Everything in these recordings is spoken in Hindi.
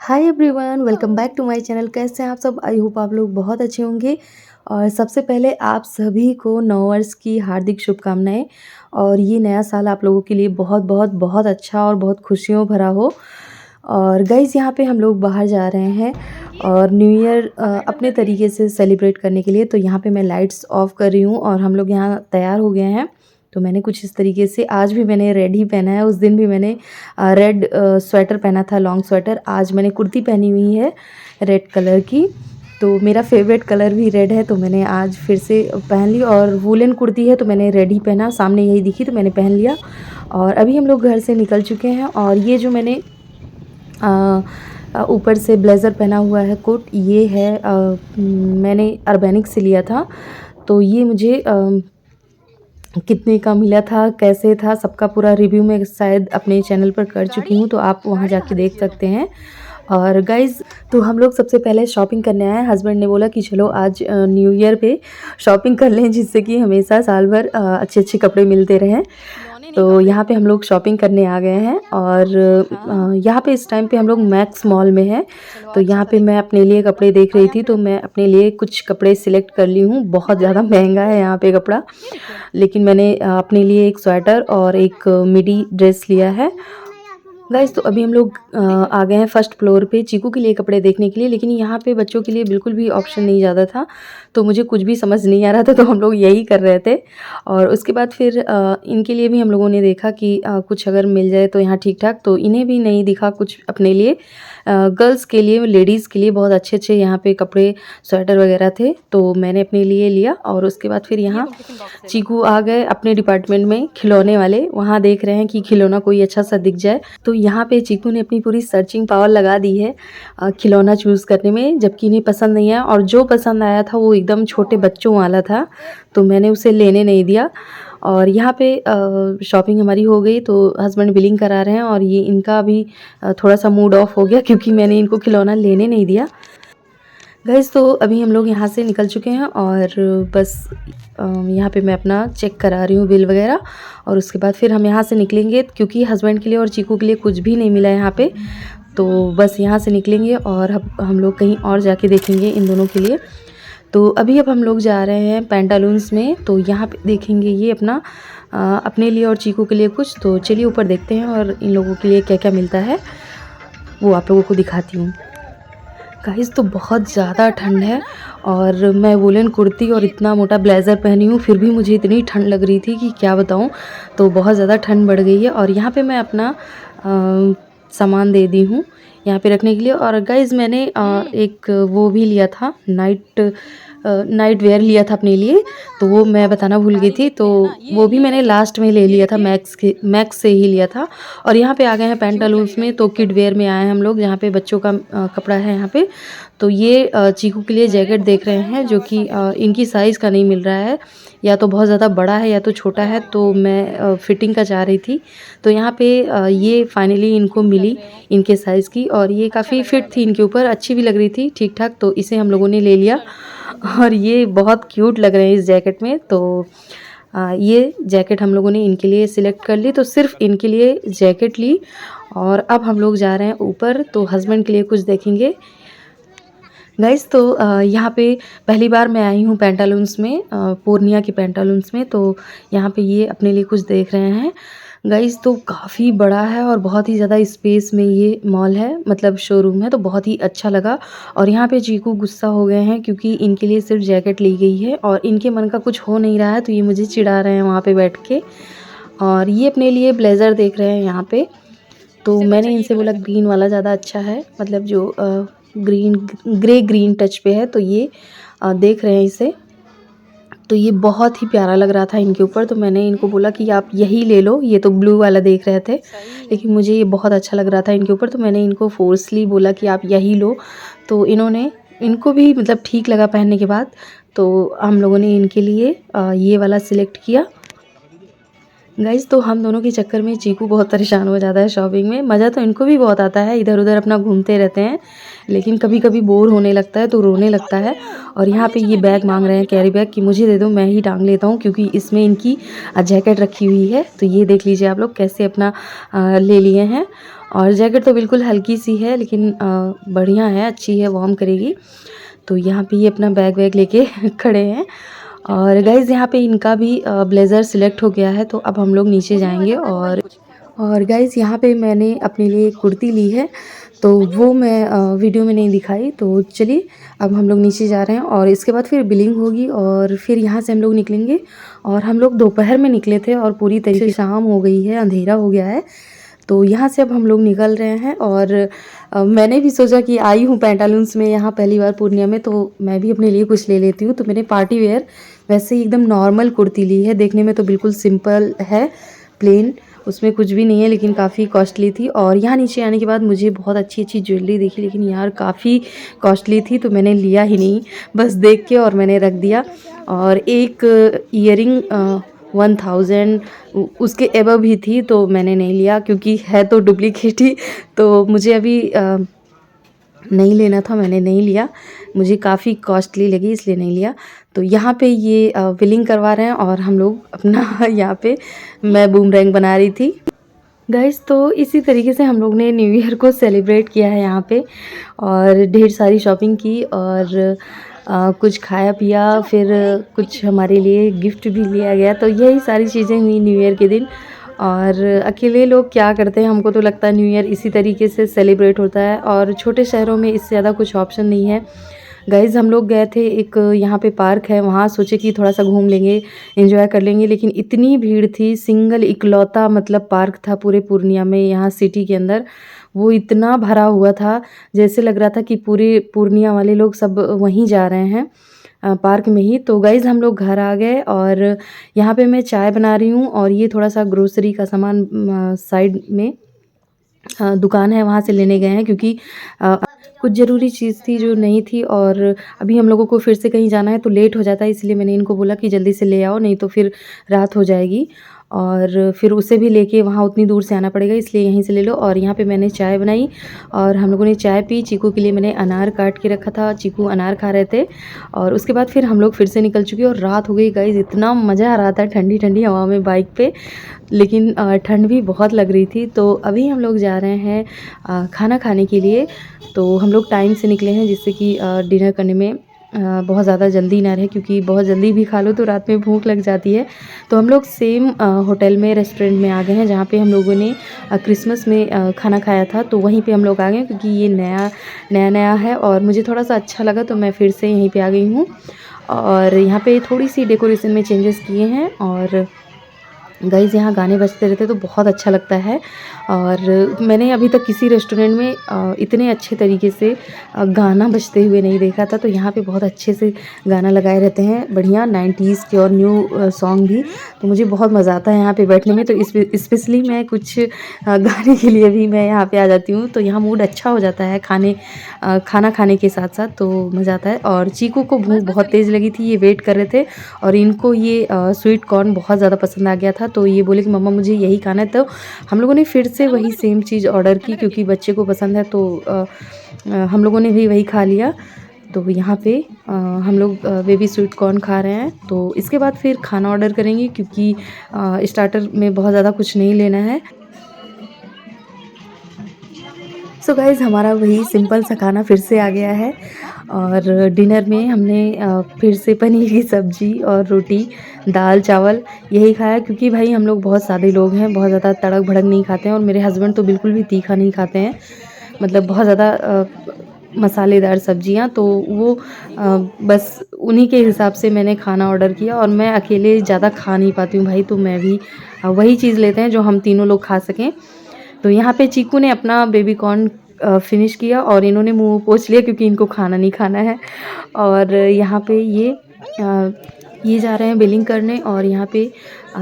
Hi everyone, welcome back to my channel. कैसे हैं आप सब? आई होप आप लोग बहुत अच्छे होंगे। और सबसे पहले आप सभी को नववर्ष की हार्दिक शुभकामनाएं। और ये नया साल आप लोगों के लिए बहुत बहुत बहुत अच्छा और बहुत खुशियों भरा हो। और गाइज़, यहाँ पे हम लोग बाहर जा रहे हैं और न्यू ईयर अपने तरीके से सेलिब्रेट करने के लिए। तो यहाँ पे मैं लाइट्स ऑफ कर रही हूँ और हम लोग यहाँ तैयार हो गए हैं। तो मैंने कुछ इस तरीके से, आज भी मैंने रेड ही पहना है। उस दिन भी मैंने रेड स्वेटर पहना था, लॉन्ग स्वेटर। आज मैंने कुर्ती पहनी हुई है रेड कलर की। तो मेरा फेवरेट कलर भी रेड है, तो मैंने आज फिर से पहन ली। और वूलन कुर्ती है तो मैंने रेड ही पहना, सामने यही दिखी तो मैंने पहन लिया। और अभी हम लोग घर से निकल चुके हैं। और ये जो मैंने ऊपर से ब्लेज़र पहना हुआ है, कोट, ये है मैंने अर्बेनिक से लिया था। तो ये मुझे कितने का मिला था, कैसे था, सबका पूरा रिव्यू मैं शायद अपने चैनल पर कर चुकी हूँ, तो आप वहाँ जाके देख सकते हैं। और गाइज़, तो हम लोग सबसे पहले शॉपिंग करने आए हैं। हस्बैंड ने बोला कि चलो आज न्यू ईयर पे शॉपिंग कर लें, जिससे कि हमेशा साल भर अच्छे अच्छे कपड़े मिलते रहें। तो यहाँ पे हम लोग शॉपिंग करने आ गए हैं। और यहाँ पे इस टाइम पे हम लोग मैक्स मॉल में हैं। तो यहाँ पे मैं अपने लिए कपड़े देख रही थी, तो मैं अपने लिए कुछ कपड़े सिलेक्ट कर ली हूँ। बहुत ज़्यादा महंगा है यहाँ पे कपड़ा, लेकिन मैंने अपने लिए एक स्वेटर और एक मिडी ड्रेस लिया है। गाइस, तो अभी हम लोग आ गए हैं फर्स्ट फ्लोर पे चीकू के लिए कपड़े देखने के लिए। लेकिन यहाँ पे बच्चों के लिए बिल्कुल भी ऑप्शन नहीं ज़्यादा था, तो मुझे कुछ भी समझ नहीं आ रहा था, तो हम लोग यही कर रहे थे। और उसके बाद फिर इनके लिए भी हम लोगों ने देखा कि कुछ अगर मिल जाए तो यहाँ ठीक ठाक। तो इन्हें भी नहीं दिखा कुछ अपने लिए। गर्ल्स के लिए, लेडीज़ के लिए बहुत अच्छे अच्छे यहाँ पे कपड़े, स्वेटर वगैरह थे, तो मैंने अपने लिए लिया। और उसके बाद फिर यहाँ चीकू आ गए अपने डिपार्टमेंट में, खिलौने वाले। वहाँ देख रहे हैं कि खिलौना कोई अच्छा सा दिख जाए। तो यहाँ पे चीकू ने अपनी पूरी सर्चिंग पावर लगा दी है खिलौना चूज़ करने में, जबकि इन्हें पसंद नहीं आया। और जो पसंद आया था वो एकदम छोटे बच्चों वाला था, तो मैंने उसे लेने नहीं दिया। और यहाँ पे शॉपिंग हमारी हो गई, तो हस्बैंड बिलिंग करा रहे हैं। और ये इनका भी थोड़ा सा मूड ऑफ हो गया, क्योंकि मैंने इनको खिलौना लेने नहीं दिया। गाइस, तो अभी हम लोग यहाँ से निकल चुके हैं। और बस यहाँ पे मैं अपना चेक करा रही हूँ बिल वगैरह। और उसके बाद फिर हम यहाँ से निकलेंगे, क्योंकि हस्बैंड के लिए और चीकू के लिए कुछ भी नहीं मिला यहाँ पे। तो बस यहाँ से निकलेंगे और हम लोग कहीं और जाके देखेंगे इन दोनों के लिए। तो अभी अब हम लोग जा रहे हैं पैंटालून्स में। तो यहाँ पे देखेंगे ये अपना अपने लिए और चीकू के लिए कुछ। तो चलिए ऊपर देखते हैं और इन लोगों के लिए क्या क्या मिलता है वो आप लोगों को दिखाती हूँ। गाइस, तो बहुत ज़्यादा ठंड है और मैं वूलन कुर्ती और इतना मोटा ब्लेज़र पहनी हूँ, फिर भी मुझे इतनी ठंड लग रही थी कि क्या बताऊँ। तो बहुत ज़्यादा ठंड बढ़ गई है। और यहाँ पे मैं अपना सामान दे दी हूँ यहाँ पे रखने के लिए। और गाइस, मैंने एक वो भी लिया था, नाइट वेयर लिया था अपने लिए, तो वो मैं बताना भूल गई थी। तो वो भी मैंने लास्ट में ले लिया था, मैक्स से ही लिया था। और यहाँ पे आ गए हैं पैंटालून्स में। तो किड वेयर में आए हैं हम लोग, जहाँ पे बच्चों का कपड़ा है यहाँ पे। तो ये चीकू के लिए जैकेट देख रहे हैं, जो कि इनकी साइज़ का नहीं मिल रहा है, या तो बहुत ज़्यादा बड़ा है या तो छोटा है। तो मैं फिटिंग का चाह रही थी। तो यहाँ पे ये फाइनली इनको मिली इनके साइज़ की, और ये काफ़ी फिट थी इनके ऊपर, अच्छी भी लग रही थी ठीक ठाक। तो इसे हम लोगों ने ले लिया। और ये बहुत क्यूट लग रहे हैं इस जैकेट में। तो ये जैकेट हम लोगों ने इनके लिए सिलेक्ट कर ली, तो सिर्फ इनके लिए जैकेट ली। और अब हम लोग जा रहे हैं ऊपर, तो हस्बैंड के लिए कुछ देखेंगे। गाइस, तो यहाँ पे पहली बार मैं आई हूँ पैंटालून्स में, पूर्णिया के पैंटालून्स में। तो यहाँ पे ये अपने लिए कुछ देख रहे हैं। गाइस, तो काफ़ी बड़ा है और बहुत ही ज़्यादा स्पेस में ये मॉल है, मतलब शोरूम है। तो बहुत ही अच्छा लगा। और यहाँ पे चीकू गुस्सा हो गए हैं, क्योंकि इनके लिए सिर्फ जैकेट ली गई है और इनके मन का कुछ हो नहीं रहा है, तो ये मुझे चिढ़ा रहे हैं वहाँ पे बैठ के। और ये अपने लिए ब्लेज़र देख रहे हैं यहाँ पे। तो मैंने इनसे बोला ग्रीन वाला ज़्यादा अच्छा है, मतलब जो ग्रे ग्रीन टच पे है। तो ये देख रहे हैं इसे। तो ये बहुत ही प्यारा लग रहा था इनके ऊपर। तो मैंने इनको बोला कि आप यही ले लो, ये तो ब्लू वाला देख रहे थे, लेकिन मुझे ये बहुत अच्छा लग रहा था इनके ऊपर। तो मैंने इनको फोर्सली बोला कि आप यही लो। तो इनको भी मतलब ठीक लगा पहनने के बाद। तो हम लोगों ने इनके लिए ये वाला सिलेक्ट किया। गाइज़, तो हम दोनों के चक्कर में चीकू बहुत परेशान हो जाता है शॉपिंग में। मज़ा तो इनको भी बहुत आता है, इधर उधर अपना घूमते रहते हैं, लेकिन कभी कभी बोर होने लगता है तो रोने लगता है। और यहाँ पे ये बैग मांग रहे हैं, कैरी बैग, कि मुझे दे दो, मैं ही टांग लेता हूँ, क्योंकि इसमें इनकी जैकेट रखी हुई है। तो ये देख लीजिए आप लोग कैसे अपना ले लिए हैं। और जैकेट तो बिल्कुल हल्की सी है लेकिन बढ़िया है, अच्छी है, वार्म करेगी। तो यहाँ पे ये अपना बैग वैग लेके खड़े हैं। और गाइज़ यहाँ पे इनका भी ब्लेज़र सिलेक्ट हो गया है, तो अब हम लोग नीचे जाएंगे। और गाइज़ यहाँ पे मैंने अपने लिए एक कुर्ती ली है, तो वो मैं वीडियो में नहीं दिखाई। तो चलिए अब हम लोग नीचे जा रहे हैं और इसके बाद फिर बिलिंग होगी और फिर यहाँ से हम लोग निकलेंगे। और हम लोग दोपहर में निकले थे और पूरी तरीके से शाम हो गई है, अंधेरा हो गया है। तो यहाँ से अब हम लोग निकल रहे हैं। और मैंने भी सोचा कि आई हूँ पैंटालून्स में यहाँ पहली बार पूर्णिया में, तो मैं भी अपने लिए कुछ ले लेती हूँ। तो मैंने पार्टी वेयर वैसे ही एकदम नॉर्मल कुर्ती ली है, देखने में तो बिल्कुल सिंपल है, प्लेन, उसमें कुछ भी नहीं है, लेकिन काफ़ी कॉस्टली थी। और यहाँ नीचे आने के बाद मुझे बहुत अच्छी अच्छी ज्वेलरी दिखी, लेकिन यार काफ़ी कॉस्टली थी, तो मैंने लिया ही नहीं, बस देख के और मैंने रख दिया। और एक ईयरिंग 1000 उसके एबव ही थी, तो मैंने नहीं लिया क्योंकि है तो डुप्लीकेट ही, तो मुझे अभी नहीं लेना था, मैंने नहीं लिया, मुझे काफ़ी कॉस्टली लगी इसलिए नहीं लिया। तो यहाँ पे ये बिलिंग करवा रहे हैं और हम लोग अपना यहाँ पे मैं बूमरैंग बना रही थी। गाइस तो इसी तरीके से हम लोग ने न्यू ईयर को सेलिब्रेट किया है यहाँ पे, और ढेर सारी शॉपिंग की और कुछ खाया पिया, फिर कुछ हमारे लिए गिफ्ट भी लिया गया। तो यही सारी चीज़ें हुई न्यू ईयर के दिन। और अकेले लोग क्या करते हैं, हमको तो लगता है न्यू ईयर इसी तरीके से सेलिब्रेट होता है, और छोटे शहरों में इससे ज़्यादा कुछ ऑप्शन नहीं है। गाइज़ हम लोग गए थे एक यहाँ पे पार्क है, वहाँ सोचे कि थोड़ा सा घूम लेंगे, एंजॉय कर लेंगे, लेकिन इतनी भीड़ थी, सिंगल इकलौता मतलब पार्क था पूरे पूर्णिया में, यहाँ सिटी के अंदर, वो इतना भरा हुआ था, जैसे लग रहा था कि पूरे पूर्णिया वाले लोग सब वहीं जा रहे हैं पार्क में ही। तो गाइज़ हम लोग घर आ गए और यहाँ पे मैं चाय बना रही हूँ, और ये थोड़ा सा ग्रोसरी का सामान साइड में दुकान है, वहाँ से लेने गए हैं, क्योंकि कुछ ज़रूरी चीज़ थी जो नहीं थी, और अभी हम लोगों को फिर से कहीं जाना है तो लेट हो जाता है, इसलिए मैंने इनको बोला कि जल्दी से ले आओ, नहीं तो फिर रात हो जाएगी, और फिर उसे भी लेके वहाँ उतनी दूर से आना पड़ेगा, इसलिए यहीं से ले लो। और यहाँ पे मैंने चाय बनाई और हम लोगों ने चाय पी। चीकू के लिए मैंने अनार काट के रखा था, चीकू अनार खा रहे थे, और उसके बाद फिर हम लोग फिर से निकल चुके और रात हो गई। गाइज़ इतना मज़ा आ रहा था ठंडी ठंडी हवा में बाइक पे, लेकिन ठंड भी बहुत लग रही थी। तो अभी हम लोग जा रहे हैं खाना खाने के लिए। तो हम लोग टाइम से निकले हैं, जिससे कि डिनर करने में बहुत ज़्यादा जल्दी ना रहे, क्योंकि बहुत जल्दी भी खा लो तो रात में भूख लग जाती है। तो हम लोग सेम होटल में, रेस्टोरेंट में आ गए हैं, जहाँ पे हम लोगों ने क्रिसमस में खाना खाया था, तो वहीं पे हम लोग आ गए, क्योंकि ये नया है और मुझे थोड़ा सा अच्छा लगा, तो मैं फिर से यहीं पे आ गई हूँ। और यहाँ पे थोड़ी सी डेकोरेशन में चेंजेस किए हैं, और गाइज़ यहाँ गाने बजते रहते तो बहुत अच्छा लगता है। और मैंने अभी तक किसी रेस्टोरेंट में इतने अच्छे तरीके से गाना बजते हुए नहीं देखा था। तो यहाँ पे बहुत अच्छे से गाना लगाए रहते हैं, बढ़िया 90s के और न्यू सॉन्ग भी। तो मुझे बहुत मज़ा आता है यहाँ पे बैठने में, तो स्पेशली मैं कुछ गाने के लिए भी मैं यहाँ पे आ जाती हूँ। तो यहाँ मूड अच्छा हो जाता है खाना खाने के साथ साथ, तो मज़ा आता है। और चीकू को भूख बहुत तेज़ लगी थी, ये वेट कर रहे थे, और इनको ये स्वीट कॉर्न बहुत ज़्यादा पसंद आ गया था, तो ये बोले कि मम्मा मुझे यही खाना है। तो हम लोगों ने फिर से वही सेम चीज़ ऑर्डर की, क्योंकि बच्चे को पसंद है, तो हम लोगों ने भी वही खा लिया। तो यहाँ पे हम लोग बेबी स्वीट कॉर्न खा रहे हैं। तो इसके बाद फिर खाना ऑर्डर करेंगे, क्योंकि स्टार्टर में बहुत ज़्यादा कुछ नहीं लेना है। सो गाइज़ हमारा वही सिंपल सा खाना फिर से आ गया है, और डिनर में हमने फिर से पनीर की सब्ज़ी और रोटी, दाल चावल यही खाया, क्योंकि भाई हम लोग बहुत सादे लोग हैं, बहुत ज़्यादा तड़क भड़क नहीं खाते हैं, और मेरे हस्बैंड तो बिल्कुल भी तीखा नहीं खाते हैं, मतलब बहुत ज़्यादा मसालेदार सब्जियां, तो वो बस उन्हीं के हिसाब से मैंने खाना ऑर्डर किया। और मैं अकेले ज़्यादा खा नहीं पाती हूँ भाई, तो मैं भी वही चीज़ लेते हैं जो हम तीनों लोग खा सकें। तो यहाँ पे चीकू ने अपना बेबी कॉर्न फिनिश किया, और इन्होंने मुंह पोंछ लिया, क्योंकि इनको खाना नहीं खाना है। और यहाँ पे ये जा रहे हैं बिलिंग करने, और यहाँ पे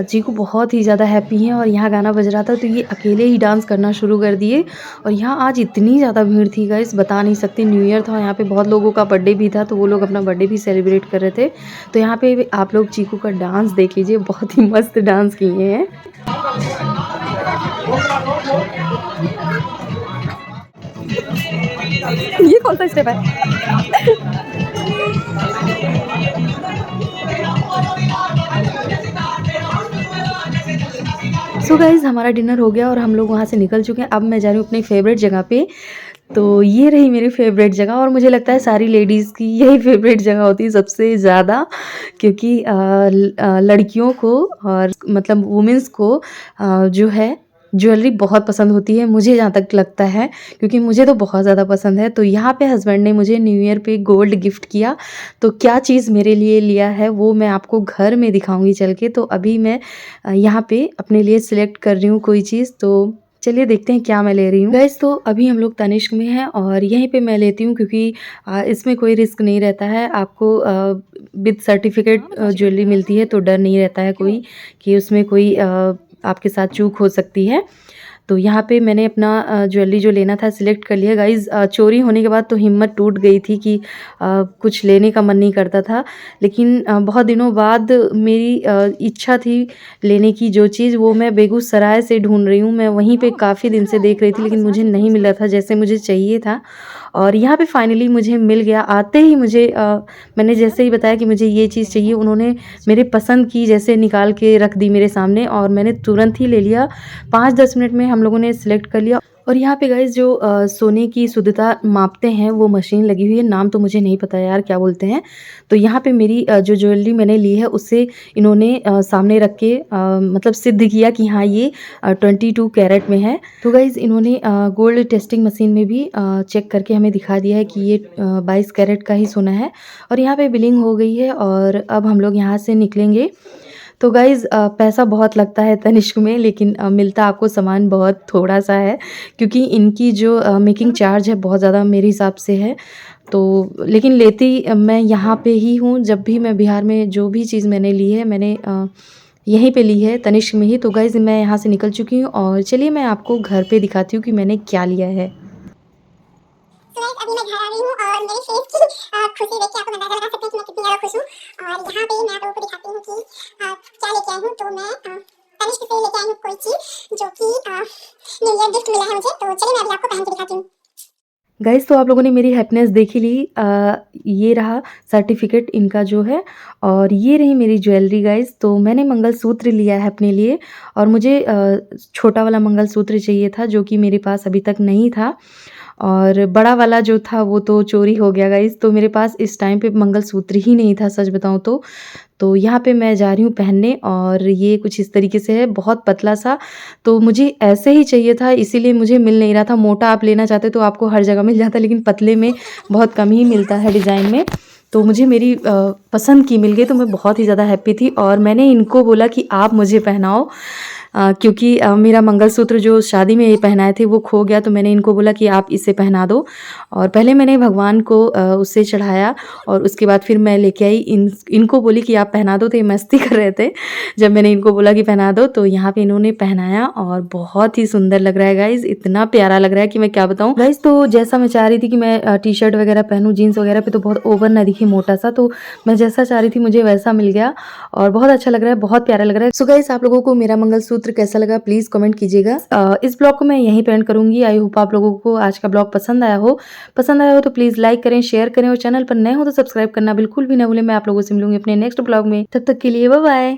चीकू बहुत ही ज़्यादा हैप्पी हैं, और यहाँ गाना बज रहा था तो ये अकेले ही डांस करना शुरू कर दिए। और यहाँ आज इतनी ज़्यादा भीड़ थी गाइस, बता नहीं सकती, न्यू ईयर था, यहाँ पे बहुत लोगों का बर्थडे भी था, तो वो लोग अपना बर्थडे भी सेलिब्रेट कर रहे थे। तो यहाँ पे आप लोग चीकू का डांस देख लीजिए, बहुत ही मस्त डांस किए हैं। ये कौन सा स्टेप है? सो गाइज़ हमारा डिनर हो गया और हम लोग वहाँ से निकल चुके हैं। अब मैं जा रही हूँ अपनी फ़ेवरेट जगह पे। तो ये रही मेरी फ़ेवरेट जगह और मुझे लगता है सारी लेडीज़ की यही फ़ेवरेट जगह होती है सबसे ज़्यादा, क्योंकि लड़कियों को और मतलब वुमेन्स को जो है ज्वेलरी बहुत पसंद होती है, मुझे जहाँ तक लगता है, क्योंकि मुझे तो बहुत ज़्यादा पसंद है। तो यहाँ पे हस्बैंड ने मुझे न्यू ईयर पे गोल्ड गिफ्ट किया, तो क्या चीज़ मेरे लिए लिया है वो मैं आपको घर में दिखाऊँगी चल के। तो अभी मैं यहाँ पे अपने लिए सिलेक्ट कर रही हूँ कोई चीज़, तो चलिए देखते हैं क्या मैं ले रही हूँ। गाइस तो अभी हम लोग तनिष्क में हैं और यहीं पे मैं लेती हूँ, क्योंकि इसमें कोई रिस्क नहीं रहता है। आपको विद सर्टिफिकेट ज्वेलरी मिलती है, तो डर नहीं रहता है कोई कि उसमें कोई आपके साथ चूक हो सकती है। तो यहाँ पे मैंने अपना ज्वेलरी जो लेना था सिलेक्ट कर लिया गाइज़। चोरी होने के बाद तो हिम्मत टूट गई थी कि कुछ लेने का मन नहीं करता था, लेकिन बहुत दिनों बाद मेरी इच्छा थी लेने की जो चीज़, वो मैं बेगूसराय से ढूंढ रही हूँ। मैं वहीं पे काफ़ी दिन से देख रही थी, लेकिन मुझे नहीं मिला था जैसे मुझे चाहिए था, और यहाँ पे फाइनली मुझे मिल गया। आते ही मुझे मैंने जैसे ही बताया कि मुझे ये चीज़ चाहिए, उन्होंने मेरे पसंद की जैसे निकाल के रख दी मेरे सामने और मैंने तुरंत ही ले लिया। 5-10 मिनट में हम लोगों ने सिलेक्ट कर लिया। और यहाँ पे गाइज़ जो सोने की शुद्धता मापते हैं वो मशीन लगी हुई है, नाम तो मुझे नहीं पता यार क्या बोलते हैं। तो यहाँ पे मेरी जो ज्वेलरी मैंने ली है उससे इन्होंने सामने रख के मतलब सिद्ध किया कि हाँ ये 22 कैरेट में है। तो गाइज़ इन्होंने गोल्ड टेस्टिंग मशीन में भी चेक करके हमें दिखा दिया है कि ये 22 कैरेट का ही सोना है। और यहाँ पे बिलिंग हो गई है और अब हम लोग यहाँ से निकलेंगे। तो गाइज़ पैसा बहुत लगता है तनिष्क में, लेकिन मिलता आपको सामान बहुत थोड़ा-सा है, क्योंकि इनकी जो मेकिंग चार्ज है बहुत ज़्यादा मेरे हिसाब से है। तो लेकिन लेती मैं यहाँ पे ही हूँ, जब भी मैं बिहार में जो भी चीज़ मैंने ली है मैंने यहीं पे ली है तनिष्क में ही। तो गाइज़ मैं यहाँ से निकल चुकी हूँ और चलिए मैं आपको घर पे दिखाती हूँ कि मैंने क्या लिया है। तो गाइस अभी मैं घर आ गई हूँ और मेरे फेस की खुशी देख के आपको अंदाजा लगा सकते हैं कि मैं कितनी ज़्यादा खुश हूँ। और यहाँ पे मैं आप लोगों को दिखाती हूँ कि क्या लेके आई हूँ। तो मैं तनिष्क से लेके आई हूँ कोई चीज़ जो कि न्यू ईयर गिफ्ट मिला है मुझे। तो चलिए मैं अभी आपको पहन के दिखाती हूँ। गाइज़ तो आप लोगों ने मेरी हैप्पीनेस देख ही ली। ये रहा सर्टिफिकेट इनका जो है, और ये रही मेरी ज्वेलरी गाइज़। तो मैंने मंगलसूत्र लिया है अपने लिए, और मुझे छोटा वाला मंगलसूत्र चाहिए था जो कि मेरे पास अभी तक नहीं था, और बड़ा वाला जो था वो तो चोरी हो गया गाइज़। तो मेरे पास इस टाइम पे मंगलसूत्र ही नहीं था सच बताऊँ तो। तो यहाँ पे मैं जा रही हूँ पहनने, और ये कुछ इस तरीके से है, बहुत पतला सा। तो मुझे ऐसे ही चाहिए था, इसीलिए मुझे मिल नहीं रहा था। मोटा आप लेना चाहते तो आपको हर जगह मिल जाता, लेकिन पतले में बहुत कम ही मिलता है डिज़ाइन में। तो मुझे मेरी पसंद की मिल गई, तो मैं बहुत ही ज़्यादा हैप्पी थी। और मैंने इनको बोला कि आप मुझे पहनाओ, क्योंकि मेरा मंगलसूत्र जो शादी में ये पहनाए थे वो खो गया। तो मैंने इनको बोला कि आप इसे पहना दो, और पहले मैंने भगवान को उससे चढ़ाया, और उसके बाद फिर मैं लेके आई इनको बोली कि आप पहना दो। तो ये मस्ती कर रहे थे जब मैंने इनको बोला कि पहना दो। तो यहाँ पे इन्होंने पहनाया और बहुत ही सुंदर लग रहा है गाइज़, इतना प्यारा लग रहा है कि मैं क्या बताऊँ गाइज़। तो जैसा मैं चाह रही थी कि मैं टी शर्ट वगैरह पहनूँ, जीन्स वगैरह पे तो बहुत ओवर ना दिखे, मोटा सा, तो मैं जैसा चाह रही थी मुझे वैसा मिल गया, और बहुत अच्छा लग रहा है, बहुत प्यारा लग रहा है। सो गाइज़ आप लोगों को मेरा मंगलसूत्र कैसा लगा प्लीज़ कमेंट कीजिएगा। इस ब्लॉग को मैं यहीं पे एंड करूँगी। आई होप आप लोगों को आज का ब्लॉग पसंद आया हो। तो प्लीज़ लाइक करें, शेयर करें, और चैनल पर नए हो तो सब्सक्राइब करना बिल्कुल भी ना भूलें। मैं आप लोगों से मिलूंगी अपने नेक्स्ट ब्लॉग में, तब तक के लिए बाय बाय।